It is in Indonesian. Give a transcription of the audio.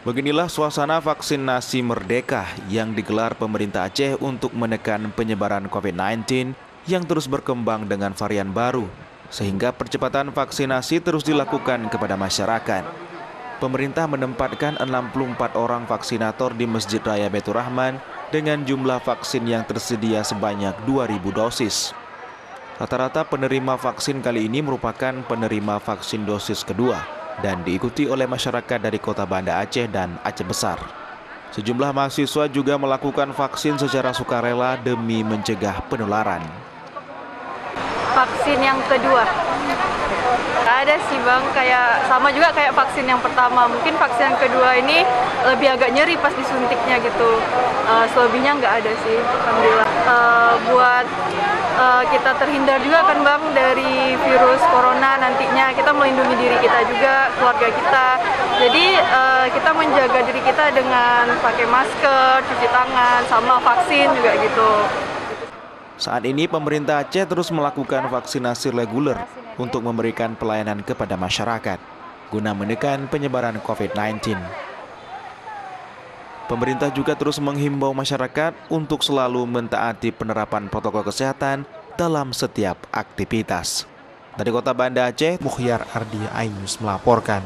Beginilah suasana vaksinasi merdeka yang digelar pemerintah Aceh untuk menekan penyebaran COVID-19 yang terus berkembang dengan varian baru, sehingga percepatan vaksinasi terus dilakukan kepada masyarakat. Pemerintah menempatkan 64 orang vaksinator di Masjid Raya Baitur Rahman dengan jumlah vaksin yang tersedia sebanyak 2.000 dosis. Rata-rata penerima vaksin kali ini merupakan penerima vaksin dosis kedua dan diikuti oleh masyarakat dari Kota Banda Aceh dan Aceh Besar. Sejumlah mahasiswa juga melakukan vaksin secara sukarela demi mencegah penularan. Vaksin yang kedua. Ada sih Bang, sama juga kayak vaksin yang pertama. Mungkin vaksin yang kedua ini lebih agak nyeri pas disuntiknya gitu. Selebihnya nggak ada sih, alhamdulillah. Buat kita terhindar juga kan Bang dari virus corona nantinya, kita melindungi diri kita juga, keluarga kita. Jadi kita menjaga diri kita dengan pakai masker, cuci tangan, sama vaksin juga gitu. Saat ini pemerintah Aceh terus melakukan vaksinasi reguler untuk memberikan pelayanan kepada masyarakat guna menekan penyebaran COVID-19. Pemerintah juga terus menghimbau masyarakat untuk selalu mentaati penerapan protokol kesehatan dalam setiap aktivitas. Dari Kota Banda Aceh, Mukhyar Ardi Ainus melaporkan.